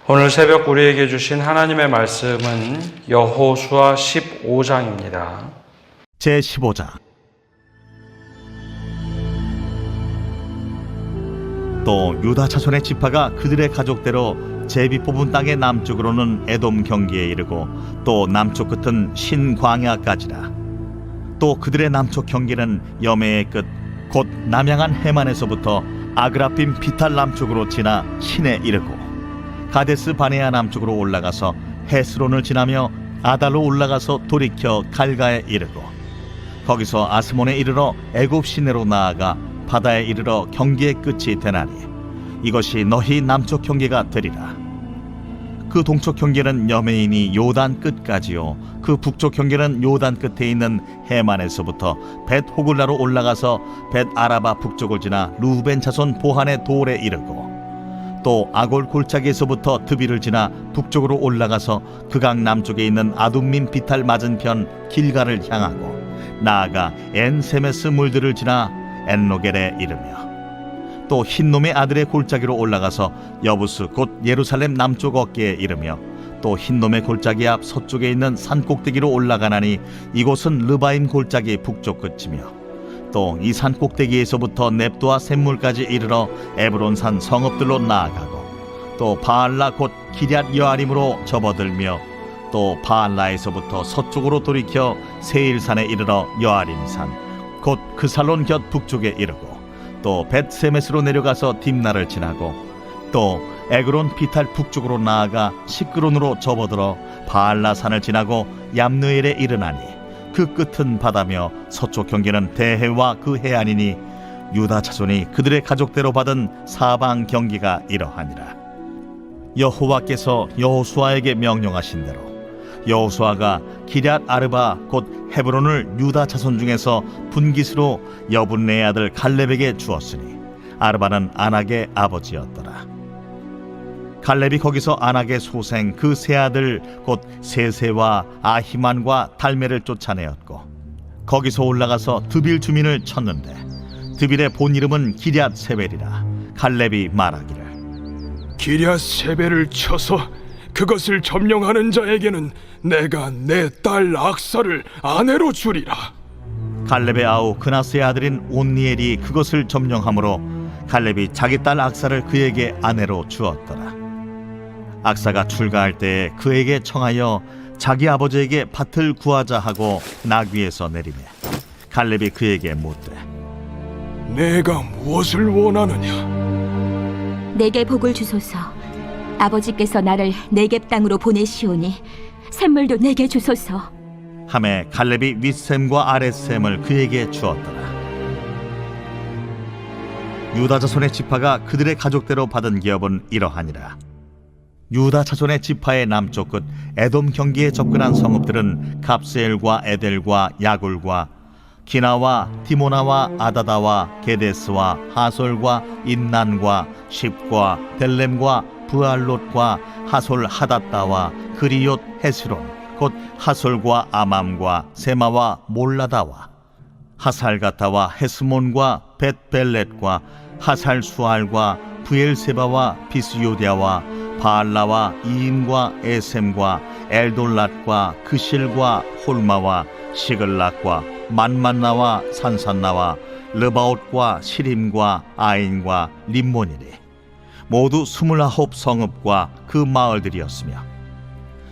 오늘 새벽 우리에게 주신 하나님의 말씀은 여호수아 15장입니다. 제15장. 또 유다 자손의 지파가 그들의 가족대로 제비 뽑은 땅의 남쪽으로는 에돔 경기에 이르고 또 남쪽 끝은 신광야까지라. 또 그들의 남쪽 경계는 여매의 끝 곧 남양한 해만에서부터 아그라빔 비탈 남쪽으로 지나 신에 이르고 가데스 바네아 남쪽으로 올라가서 헤스론을 지나며 아달로 올라가서 돌이켜 갈가에 이르고 거기서 아스몬에 이르러 애굽 시내로 나아가 바다에 이르러 경계의 끝이 되나니 이것이 너희 남쪽 경계가 되리라. 그 동쪽 경계는 여메인이 요단 끝까지요 그 북쪽 경계는 요단 끝에 있는 해만에서부터 벳 호글라로 올라가서 벳 아라바 북쪽을 지나 루벤 자손 보한의 돌에 이르고 또 아골 골짜기에서부터 드비를 지나 북쪽으로 올라가서 그강 남쪽에 있는 아둠민 비탈 맞은편 길가를 향하고 나아가 엔세메스 물들을 지나 엔로겔에 이르며 또 흰놈의 아들의 골짜기로 올라가서 여부스 곧 예루살렘 남쪽 어깨에 이르며 또 흰놈의 골짜기 앞 서쪽에 있는 산 꼭대기로 올라가나니 이곳은 르바임 골짜기 북쪽 끝이며 또 이 산 꼭대기에서부터 넵도아 샘물까지 이르러 에브론산 성읍들로 나아가고 또 바알라 곧 기럇 여아림으로 접어들며 또 바알라에서부터 서쪽으로 돌이켜 세일산에 이르러 여아림산 곧 그 살론 곁 북쪽에 이르고 또 벳세메스로 내려가서 딥나를 지나고 또 에그론 비탈 북쪽으로 나아가 시끄론으로 접어들어 바알라산을 지나고 얌느엘에 이르나니 그 끝은 바다며 서쪽 경계는 대해와 그 해안이니 유다 자손이 그들의 가족대로 받은 사방 경계가 이러하니라. 여호와께서 여호수아에게 명령하신 대로 여호수아가 기럇 아르바 곧 헤브론을 유다 자손 중에서 분깃으로 여분네의 아들 갈렙에게 주었으니 아르바는 아낙의 아버지였더라. 갈렙이 거기서 아낙의 소생 그 세 아들 곧 세세와 아히만과 달메를 쫓아내었고 거기서 올라가서 드빌 주민을 쳤는데 드빌의 본 이름은 기럇 세벨이라. 갈렙이 말하기를 기럇 세벨을 쳐서 그것을 점령하는 자에게는 내가 내 딸 악사를 아내로 주리라. 갈렙의 아우 그나스의 아들인 온니엘이 그것을 점령하므로 갈렙이 자기 딸 악사를 그에게 아내로 주었더라. 악사가 출가할 때에 그에게 청하여 자기 아버지에게 밭을 구하자 하고 나귀에서 내리매 갈렙이 그에게 묻되 내가 무엇을 원하느냐? 내게 복을 주소서. 아버지께서 나를 네겝 땅으로 보내시오니 샘물도 내게 주소서. 하매 갈렙이 윗샘과 아랫샘을 그에게 주었더라. 유다 자손의 지파가 그들의 가족대로 받은 기업은 이러하니라. 유다 자손의 지파의 남쪽 끝 에돔 경기에 접근한 성읍들은 갑스엘과 에델과 야굴과 기나와 디모나와 아다다와 게데스와 하솔과 인난과 십과 델렘과 브알롯과 하솔 하닷다와 그리옷 헤스론 곧 하솔과 아맘과 세마와 몰라다와 하살가타와 헤스몬과 벳벨렛과 하살 수알과 부엘세바와 비스요디아와 바알라와 이임과 에셈과 엘돌랏과 그실과 홀마와 시글락과 만만나와 산산나와 르바옷과 시림과 아인과 림몬이니 모두 29 성읍과 그 마을들이었으며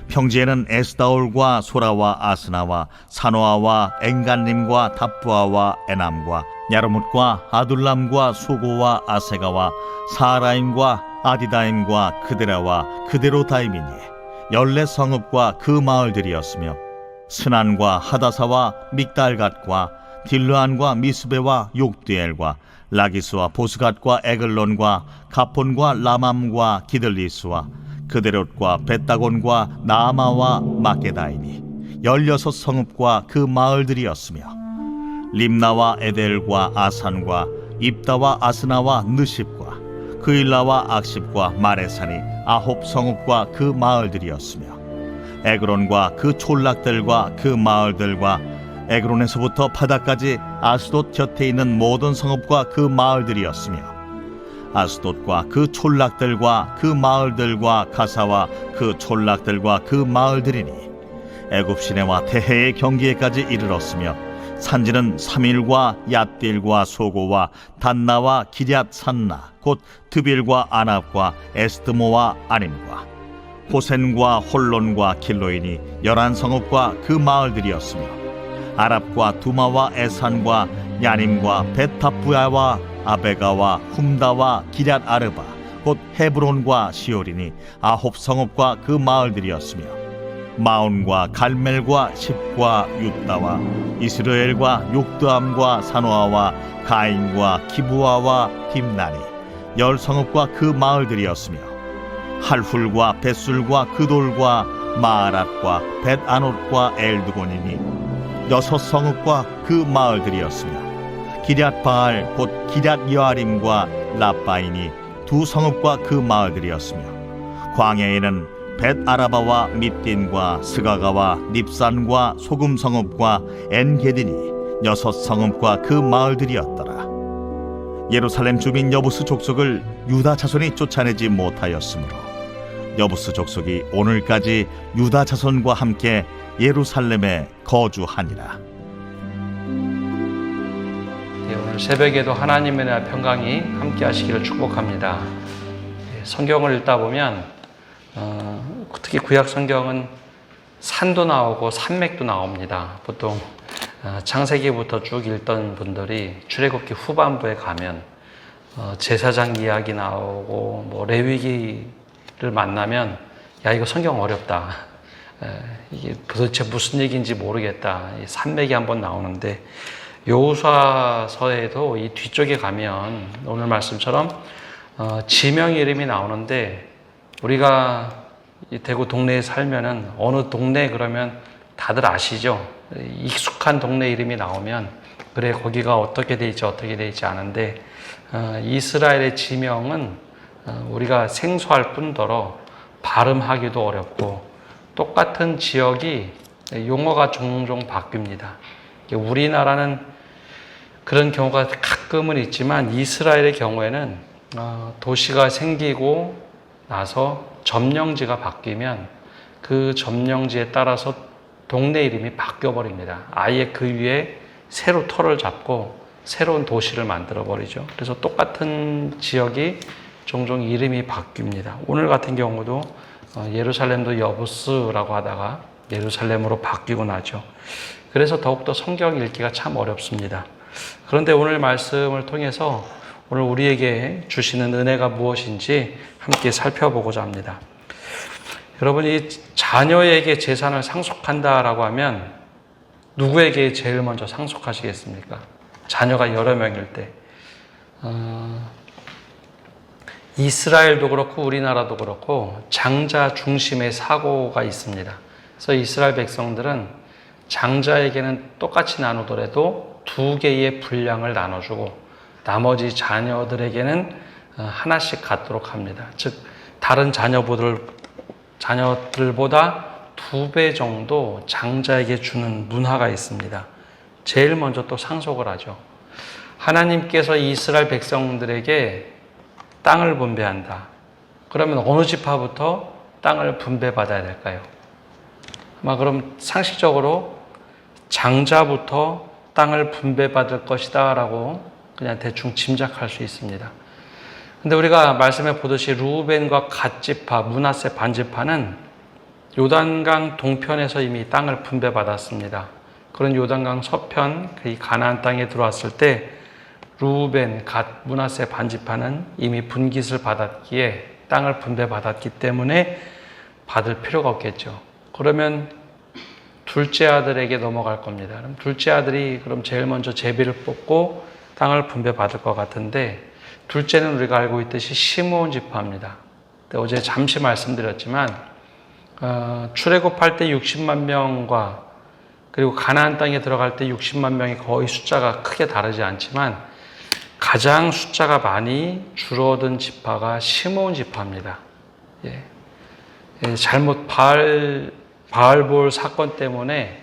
평지에는 에스다올과 소라와 아스나와 사노아와 엥간림과 답부아와 에남과 야르뭇과 아둘람과 수고와 아세가와 사라임과 아디다임과 그데라와 그데로다임이니 14성읍과 그 마을들이었으며 스난과 하다사와 믹달갓과 딜르안과 미스베와 욕디엘과 라기스와 보스갓과 에글론과 가폰과 라맘과 기들리스와 그데롯과 벳다곤과 나아마와 마게다이니 16성읍과 그 마을들이었으며 림나와 에델과 아산과 입다와 아스나와 느십과 그일라와 악십과 마레산이 9성읍과 그 마을들이었으며 에그론과 그 촌락들과 그 마을들과 에그론에서부터 바다까지 아스돗 곁에 있는 모든 성읍과 그 마을들이었으며 아스돗과 그 촌락들과 그 마을들과 가사와 그 촌락들과 그 마을들이니 애굽 시내와 대해의 경계까지 이르렀으며 산지는 사밀과 얏딜과 소고와 단나와 기럇 산나 곧 드빌과 아납과 에스드모와 아님과 호센과 홀론과 길로인이 11성읍과 그 마을들이었으며 아랍과 두마와 에산과 야님과 베타부야와 아베가와 훔다와 기럇 아르바 곧 헤브론과 시올이니 9성읍과 그 마을들이었으며 마온과 갈멜과 십과 윳다와 이스라엘과 욕드암과 사노아와 가인과 기부아와 딥나니 10성읍과 그 마을들이었으며 할훌과 벳술과 그돌과 마아랏과 벳아롯과 엘드곤이니 6성읍과 그 마을들이었으며 기럇바알 곧 기럇여아림과 라바인이 2성읍과 그 마을들이었으며 광야에는 벳아라바와 밑딘과 스가가와 닙산과 소금성읍과 엔게딘이 6성읍과 그 마을들이었더라. 예루살렘 주민 여부스 족속을 유다 자손이 쫓아내지 못하였으므로 여부스 족속이 오늘까지 유다 자손과 함께 예루살렘에 거주하니라. 오늘 새벽에도 하나님의 날 평강이 함께 하시기를 축복합니다. 성경을 읽다 보면 특히 구약 성경은 산도 나오고 산맥도 나옵니다. 보통 창세기부터 쭉 읽던 분들이 출애굽기 후반부에 가면 제사장 이야기 나오고 뭐 레위기를 만나면 야 이거 성경 어렵다. 이게 도대체 무슨 얘기인지 모르겠다. 이 산맥이 한번 나오는데 여호수아서에도 이 뒤쪽에 가면 오늘 말씀처럼 지명 이름이 나오는데 우리가 이 대구 동네에 살면은 어느 동네 그러면 다들 아시죠? 익숙한 동네 이름이 나오면 그래 거기가 어떻게 돼 있지 아는데 이스라엘의 지명은 우리가 생소할 뿐더러 발음하기도 어렵고 똑같은 지역이 용어가 종종 바뀝니다. 우리나라는 그런 경우가 가끔은 있지만 이스라엘의 경우에는 도시가 생기고 나서 점령지가 바뀌면 그 점령지에 따라서 동네 이름이 바뀌어 버립니다. 아예 그 위에 새로 터를 잡고 새로운 도시를 만들어 버리죠. 그래서 똑같은 지역이 종종 이름이 바뀝니다. 오늘 같은 경우도 예루살렘도 여부스라고 하다가 예루살렘으로 바뀌고 나죠. 그래서 더욱더 성경 읽기가 참 어렵습니다. 그런데 오늘 말씀을 통해서 오늘 우리에게 주시는 은혜가 무엇인지 함께 살펴보고자 합니다. 여러분이 자녀에게 재산을 상속한다라고 하면 누구에게 제일 먼저 상속하시겠습니까? 자녀가 여러 명일 때. 이스라엘도 그렇고 우리나라도 그렇고 장자 중심의 사고가 있습니다. 그래서 이스라엘 백성들은 장자에게는 똑같이 나누더라도 2개의 분량을 나눠주고 나머지 자녀들에게는 하나씩 갖도록 합니다. 즉 다른 자녀들보다 2배 정도 장자에게 주는 문화가 있습니다. 제일 먼저 또 상속을 하죠. 하나님께서 이스라엘 백성들에게 땅을 분배한다. 그러면 어느 지파부터 땅을 분배받아야 될까요? 아마 그럼 상식적으로 장자부터 땅을 분배받을 것이다 라고 그냥 대충 짐작할 수 있습니다. 근데 우리가 말씀해 보듯이 루벤과 갓지파, 므낫세 반지파는 요단강 동편에서 이미 땅을 분배받았습니다. 그런 요단강 서편, 그 가나안 땅에 들어왔을 때 루벤, 갓, 므낫세 반지파는 이미 분깃을 받았기에 땅을 분배받았기 때문에 받을 필요가 없겠죠. 그러면 둘째 아들에게 넘어갈 겁니다. 그럼 둘째 아들이 그럼 제일 먼저 제비를 뽑고 땅을 분배받을 것 같은데 둘째는 우리가 알고 있듯이 시므온 지파입니다. 어제 잠시 말씀드렸지만 출애굽할 때 60만 명과 그리고 가나안 땅에 들어갈 때 60만 명이 거의 숫자가 크게 다르지 않지만 가장 숫자가 많이 줄어든 지파가 시므온 지파입니다. 잘못 바알볼 사건 때문에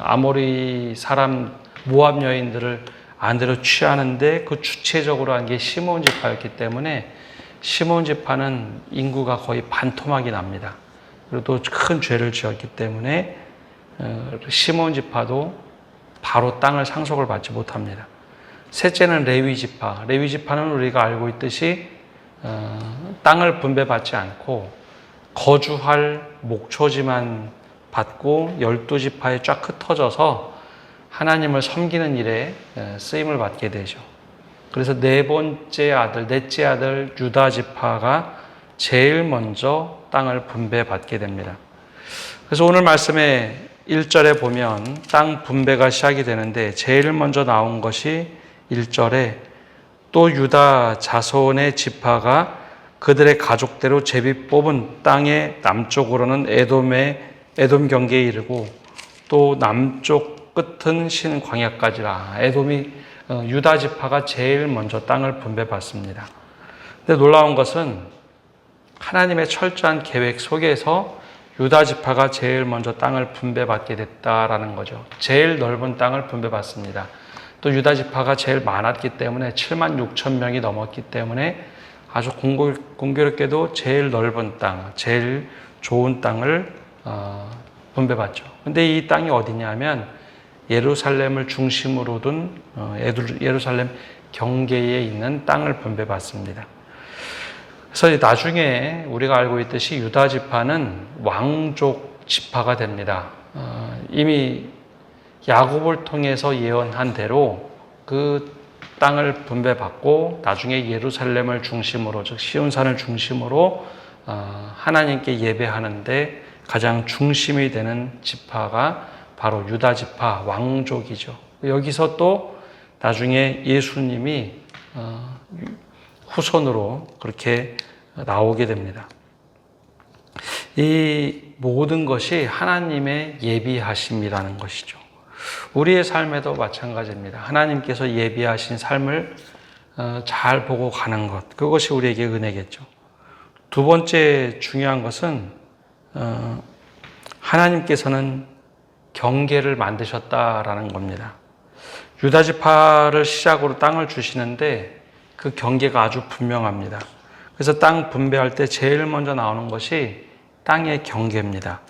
아모리 사람 모압 여인들을 안대로 취하는데 그 주체적으로 한 게 시므온 지파였기 때문에 시므온 지파는 인구가 거의 반토막이 납니다. 그리고 또 큰 죄를 지었기 때문에 시므온 지파도 바로 땅을 상속을 받지 못합니다. 셋째는 레위 지파. 레위 지파는 우리가 알고 있듯이 땅을 분배받지 않고 거주할 목초지만 받고 12지파에 쫙 흩어져서 하나님을 섬기는 일에 쓰임을 받게 되죠. 그래서 넷째 아들 유다 지파가 제일 먼저 땅을 분배받게 됩니다. 그래서 오늘 말씀에 1절에 보면 땅 분배가 시작이 되는데 제일 먼저 나온 것이 1절에 또 유다 자손의 지파가 그들의 가족대로 제비 뽑은 땅의 남쪽으로는 에돔 경계에 이르고 또 남쪽 끝은 신 광야까지라. 에돔이 유다 지파가 제일 먼저 땅을 분배받습니다. 근데 놀라운 것은 하나님의 철저한 계획 속에서 유다 지파가 제일 먼저 땅을 분배받게 됐다라는 거죠. 제일 넓은 땅을 분배받습니다. 또 유다 지파가 제일 많았기 때문에 7만 6천 명이 넘었기 때문에 아주 공교롭게도 제일 넓은 땅, 제일 좋은 땅을 분배받죠. 근데 이 땅이 어디냐면 예루살렘을 중심으로 둔 예루살렘 경계에 있는 땅을 분배받습니다. 그래서 나중에 우리가 알고 있듯이 유다 지파는 왕족 지파가 됩니다. 이미 야곱을 통해서 예언한 대로 그 땅을 분배받고 나중에 예루살렘을 중심으로, 즉 시온산을 중심으로 하나님께 예배하는데 가장 중심이 되는 지파가 바로 유다 지파, 왕족이죠. 여기서 또 나중에 예수님이 후손으로 그렇게 나오게 됩니다. 이 모든 것이 하나님의 예비하심이라는 것이죠. 우리의 삶에도 마찬가지입니다. 하나님께서 예비하신 삶을 잘 보고 가는 것, 그것이 우리에게 은혜겠죠. 두 번째 중요한 것은 하나님께서는 경계를 만드셨다라는 겁니다. 유다 지파를 시작으로 땅을 주시는데 그 경계가 아주 분명합니다. 그래서 땅 분배할 때 제일 먼저 나오는 것이 땅의 경계입니다.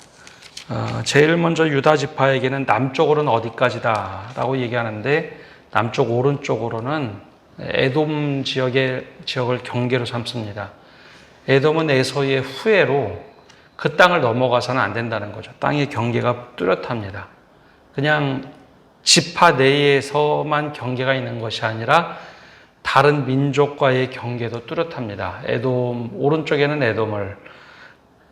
제일 먼저 유다 지파에게는 남쪽으로는 어디까지다 라고 얘기하는데 남쪽 오른쪽으로는 에돔 지역을 경계로 삼습니다. 에돔은 에서의 후예로 그 땅을 넘어가서는 안 된다는 거죠. 땅의 경계가 뚜렷합니다. 그냥 지파 내에서만 경계가 있는 것이 아니라 다른 민족과의 경계도 뚜렷합니다. 에돔, 오른쪽에는 에돔을,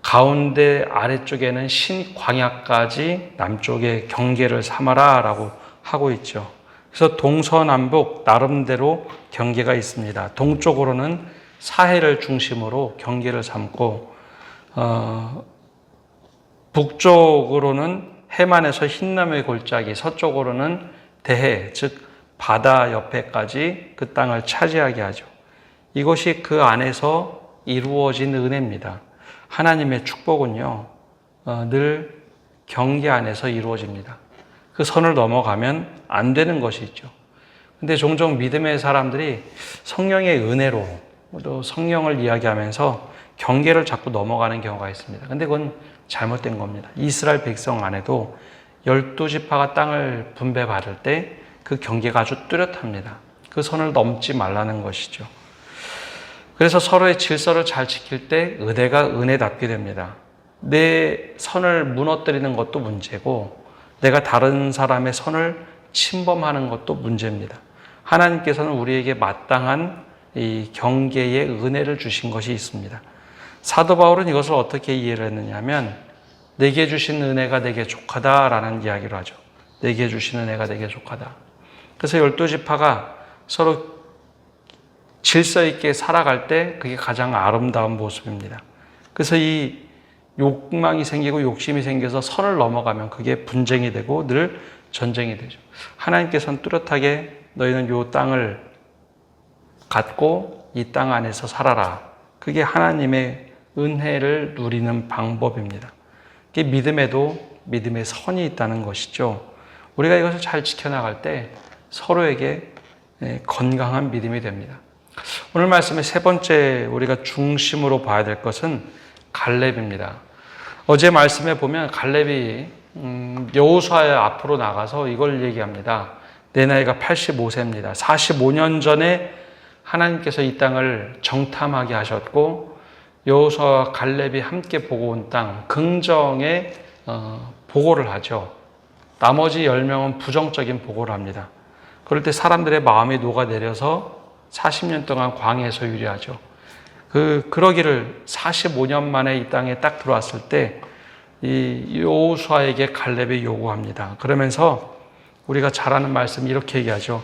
가운데 아래쪽에는 신광야까지 남쪽의 경계를 삼아라 라고 하고 있죠. 그래서 동서남북 나름대로 경계가 있습니다. 동쪽으로는 사해를 중심으로 경계를 삼고 북쪽으로는 해만에서 흰남의 골짜기, 서쪽으로는 대해, 즉 바다 옆에까지 그 땅을 차지하게 하죠. 이것이 그 안에서 이루어진 은혜입니다. 하나님의 축복은요, 늘 경계 안에서 이루어집니다. 그 선을 넘어가면 안 되는 것이 있죠. 근데 종종 믿음의 사람들이 성령의 은혜로 또 성령을 이야기하면서 경계를 자꾸 넘어가는 경우가 있습니다. 근데 그건 잘못된 겁니다. 이스라엘 백성 안에도 12지파가 땅을 분배받을 때 그 경계가 아주 뚜렷합니다. 그 선을 넘지 말라는 것이죠. 그래서 서로의 질서를 잘 지킬 때 은혜가 은혜답게 됩니다. 내 선을 무너뜨리는 것도 문제고 내가 다른 사람의 선을 침범하는 것도 문제입니다. 하나님께서는 우리에게 마땅한 이 경계의 은혜를 주신 것이 있습니다. 사도 바울은 이것을 어떻게 이해를 했느냐 하면 내게 주신 은혜가 내게 족하다라는 이야기를 하죠. 내게 주신 은혜가 내게 족하다. 그래서 12지파가 서로 질서 있게 살아갈 때 그게 가장 아름다운 모습입니다. 그래서 이 욕망이 생기고 욕심이 생겨서 선을 넘어가면 그게 분쟁이 되고 늘 전쟁이 되죠. 하나님께서는 뚜렷하게 너희는 이 땅을 갖고 이 땅 안에서 살아라. 그게 하나님의 은혜를 누리는 방법입니다. 그게 믿음에도 믿음의 선이 있다는 것이죠. 우리가 이것을 잘 지켜나갈 때 서로에게 건강한 믿음이 됩니다. 오늘 말씀의 세 번째 우리가 중심으로 봐야 될 것은 갈렙입니다. 어제 말씀에 보면 갈렙이 여호수아의 앞으로 나가서 이걸 얘기합니다. 내 나이가 85세입니다. 45년 전에 하나님께서 이 땅을 정탐하게 하셨고 여호수아와 갈렙이 함께 보고 온 땅 긍정의 보고를 하죠. 나머지 10명은 부정적인 보고를 합니다. 그럴 때 사람들의 마음이 녹아내려서 40년 동안 광야에서 유리하죠. 그러기를 45년 만에 이 땅에 딱 들어왔을 때 이 여호수아에게 갈렙이 요구합니다. 그러면서 우리가 잘 아는 말씀 이렇게 얘기하죠.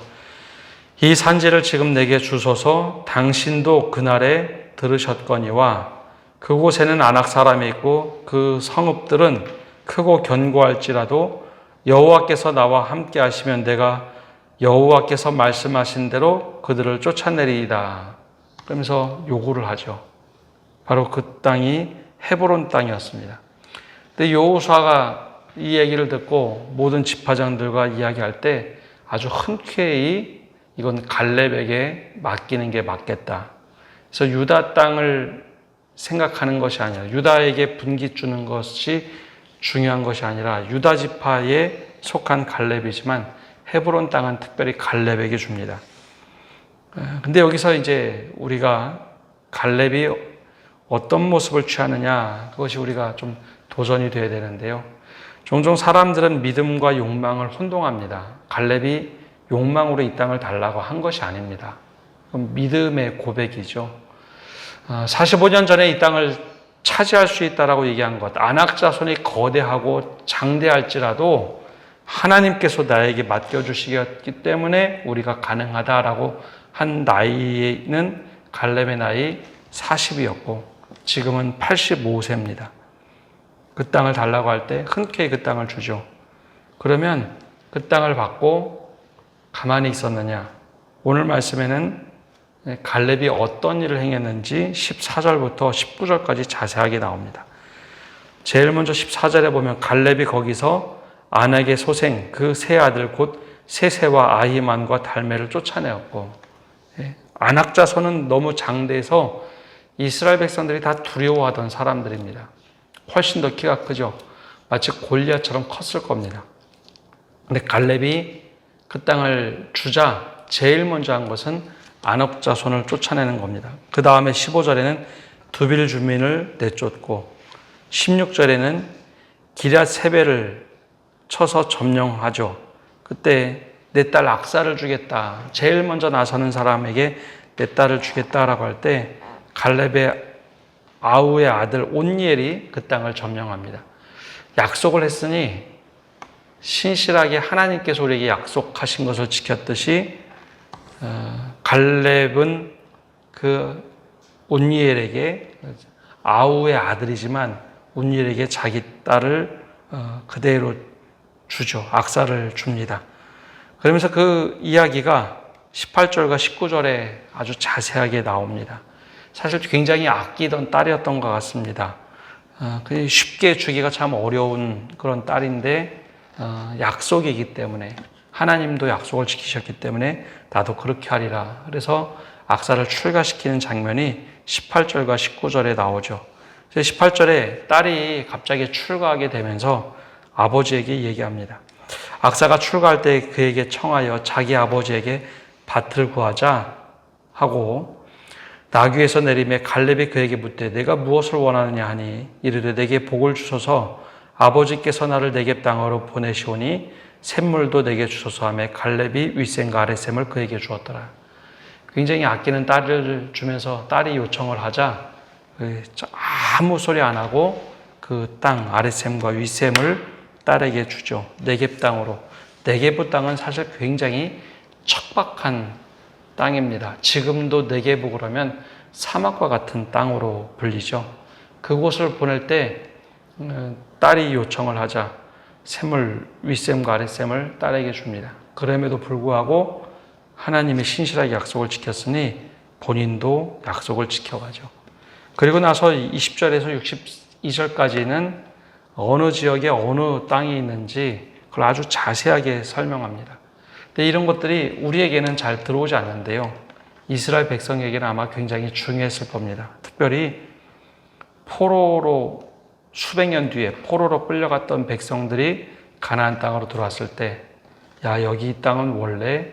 이 산지를 지금 내게 주소서. 당신도 그날에 들으셨거니와 그곳에는 아낙 사람이 있고 그 성읍들은 크고 견고할지라도 여호와께서 나와 함께 하시면 내가 여호와께서 말씀하신 대로 그들을 쫓아내리이다. 그러면서 요구를 하죠. 바로 그 땅이 헤브론 땅이었습니다. 근데 여호수아가 이 얘기를 듣고 모든 지파장들과 이야기할 때 아주 흔쾌히 이건 갈렙에게 맡기는 게 맞겠다. 그래서 유다 땅을 생각하는 것이 아니라 유다에게 분기 주는 것이 중요한 것이 아니라 유다 지파에 속한 갈렙이지만 헤브론 땅은 특별히 갈렙에게 줍니다. 근데 여기서 이제 우리가 갈렙이 어떤 모습을 취하느냐, 그것이 우리가 좀 도전이 되어야 되는데요. 종종 사람들은 믿음과 욕망을 혼동합니다. 갈렙이 욕망으로 이 땅을 달라고 한 것이 아닙니다. 그건 믿음의 고백이죠. 45년 전에 이 땅을 차지할 수 있다라고 얘기한 것, 아낙 자손이 거대하고 장대할지라도 하나님께서 나에게 맡겨주시기 때문에 우리가 가능하다라고 한 나이는 갈렙의 나이 40이었고 지금은 85세입니다. 그 땅을 달라고 할 때 흔쾌히 그 땅을 주죠. 그러면 그 땅을 받고 가만히 있었느냐? 오늘 말씀에는 갈렙이 어떤 일을 행했는지 14절부터 19절까지 자세하게 나옵니다. 제일 먼저 14절에 보면 갈렙이 거기서 아낙의 소생 그 세 아들 곧 세세와 아히만과 달메를 쫓아내었고, 아낙 자손은 너무 장대해서 이스라엘 백성들이 다 두려워하던 사람들입니다. 훨씬 더 키가 크죠. 마치 골리앗처럼 컸을 겁니다. 근데 갈렙이 그 땅을 주자 제일 먼저 한 것은 아낙 자손을 쫓아내는 겁니다. 그 다음에 15절에는 두빌 주민을 내쫓고 16절에는 기럇 세벨을 쳐서 점령하죠. 그때 내 딸 악사를 주겠다. 제일 먼저 나서는 사람에게 내 딸을 주겠다라고 할 때 갈렙의 아우의 아들 온니엘이 그 땅을 점령합니다. 약속을 했으니 신실하게 하나님께서 우리에게 약속하신 것을 지켰듯이 갈렙은 그 온니엘에게 아우의 아들이지만 온니엘에게 자기 딸을 그대로 주죠. 악사를 줍니다. 그러면서 그 이야기가 18절과 19절에 아주 자세하게 나옵니다. 사실 굉장히 아끼던 딸이었던 것 같습니다. 쉽게 주기가 참 어려운 그런 딸인데 약속이기 때문에 하나님도 약속을 지키셨기 때문에 나도 그렇게 하리라. 그래서 악사를 출가시키는 장면이 18절과 19절에 나오죠. 18절에 딸이 갑자기 출가하게 되면서 아버지에게 얘기합니다. 악사가 출가할 때 그에게 청하여 자기 아버지에게 밭을 구하자 하고 나귀에서 내림에 갈렙이 그에게 묻되 내가 무엇을 원하느냐 하니 이르되 내게 복을 주소서 아버지께서 나를 네겝 땅으로 보내시오니 샘물도 내게 주소서 하며 갈렙이 윗샘과 아랫샘을 그에게 주었더라. 굉장히 아끼는 딸을 주면서 딸이 요청을 하자 아무 소리 안 하고 그 땅 아랫샘과 윗샘을 딸에게 주죠. 네겝 땅으로. 네겝 땅은 사실 굉장히 척박한 땅입니다. 지금도 네겝 그러면 사막과 같은 땅으로 불리죠. 그곳을 보낼 때 딸이 요청을 하자 샘을 윗샘과 아랫샘을 딸에게 줍니다. 그럼에도 불구하고 하나님이 신실하게 약속을 지켰으니 본인도 약속을 지켜가죠. 그리고 나서 20절에서 62절까지는 어느 지역에 어느 땅이 있는지 그걸 아주 자세하게 설명합니다. 근데 이런 것들이 우리에게는 잘 들어오지 않는데요. 이스라엘 백성에게는 아마 굉장히 중요했을 겁니다. 특별히 포로로 수백 년 뒤에 포로로 끌려갔던 백성들이 가나안 땅으로 들어왔을 때, 야, 여기 이 땅은 원래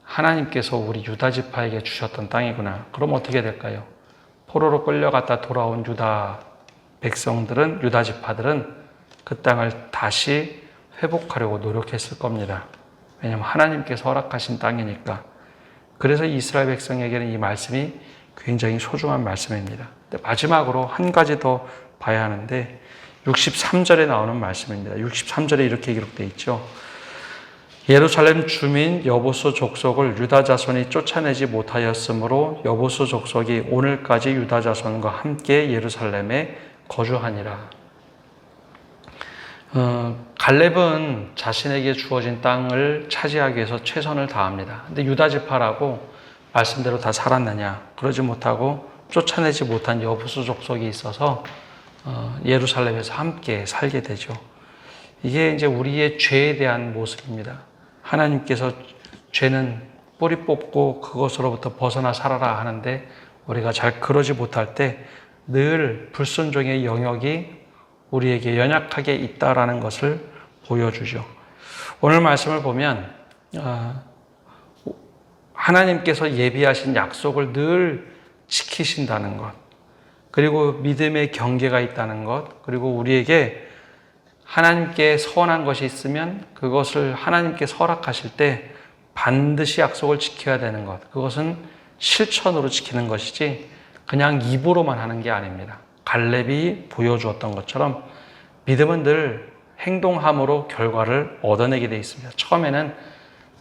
하나님께서 우리 유다 지파에게 주셨던 땅이구나. 그럼 어떻게 될까요? 포로로 끌려갔다 돌아온 유다 백성들은, 유다 지파들은 그 땅을 다시 회복하려고 노력했을 겁니다. 왜냐하면 하나님께서 허락하신 땅이니까. 그래서 이스라엘 백성에게는 이 말씀이 굉장히 소중한 말씀입니다. 마지막으로 한 가지 더 봐야 하는데 63절에 나오는 말씀입니다. 63절에 이렇게 기록되어 있죠. 예루살렘 주민 여보수 족속을 유다 자손이 쫓아내지 못하였으므로 여보수 족속이 오늘까지 유다 자손과 함께 예루살렘에 거주하니라. 갈렙은 자신에게 주어진 땅을 차지하기 위해서 최선을 다합니다. 근데 유다 지파라고 말씀대로 다 살았느냐? 그러지 못하고 쫓아내지 못한 여부수 족속이 있어서 예루살렘에서 함께 살게 되죠. 이게 이제 우리의 죄에 대한 모습입니다. 하나님께서 죄는 뿌리 뽑고 그것으로부터 벗어나 살아라 하는데 우리가 잘 그러지 못할 때 늘 불순종의 영역이 우리에게 연약하게 있다라는 것을 보여주죠. 오늘 말씀을 보면 하나님께서 예비하신 약속을 늘 지키신다는 것, 그리고 믿음의 경계가 있다는 것, 그리고 우리에게 하나님께 서원한 것이 있으면 그것을 하나님께 허락하실 때 반드시 약속을 지켜야 되는 것, 그것은 실천으로 지키는 것이지 그냥 입으로만 하는 게 아닙니다. 갈렙이 보여주었던 것처럼 믿음은 늘 행동함으로 결과를 얻어내게 되어 있습니다. 처음에는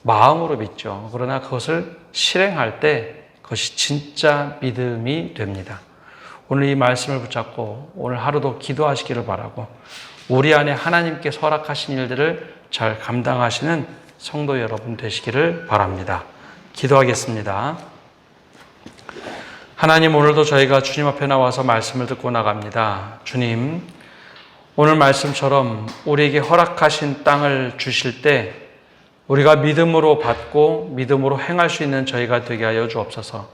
마음으로 믿죠. 그러나 그것을 실행할 때 그것이 진짜 믿음이 됩니다. 오늘 이 말씀을 붙잡고 오늘 하루도 기도하시기를 바라고 우리 안에 하나님께 허락하신 일들을 잘 감당하시는 성도 여러분 되시기를 바랍니다. 기도하겠습니다. 하나님, 오늘도 저희가 주님 앞에 나와서 말씀을 듣고 나갑니다. 주님, 오늘 말씀처럼 우리에게 허락하신 땅을 주실 때 우리가 믿음으로 받고 믿음으로 행할 수 있는 저희가 되게 하여 주옵소서.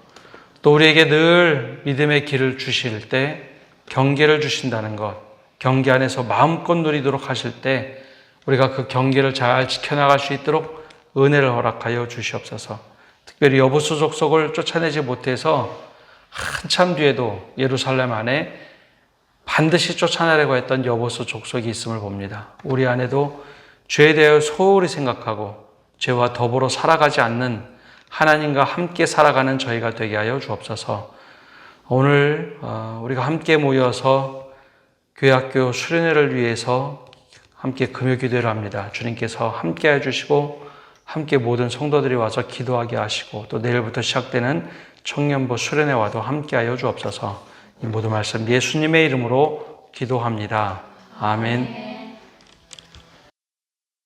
또 우리에게 늘 믿음의 길을 주실 때 경계를 주신다는 것, 경계 안에서 마음껏 누리도록 하실 때 우리가 그 경계를 잘 지켜나갈 수 있도록 은혜를 허락하여 주시옵소서. 특별히 여부수 족속을 쫓아내지 못해서 한참 뒤에도 예루살렘 안에 반드시 쫓아내려고 했던 여보수 족속이 있음을 봅니다. 우리 안에도 죄에 대하여 소홀히 생각하고 죄와 더불어 살아가지 않는 하나님과 함께 살아가는 저희가 되게 하여 주옵소서. 오늘 우리가 함께 모여서 교회학교 수련회를 위해서 함께 금요 기도를 합니다. 주님께서 함께 해주시고 함께 모든 성도들이 와서 기도하게 하시고 또 내일부터 시작되는 청년부 수련회와도 함께하여 주옵소서. 이 모든 말씀 예수님의 이름으로 기도합니다. 아멘.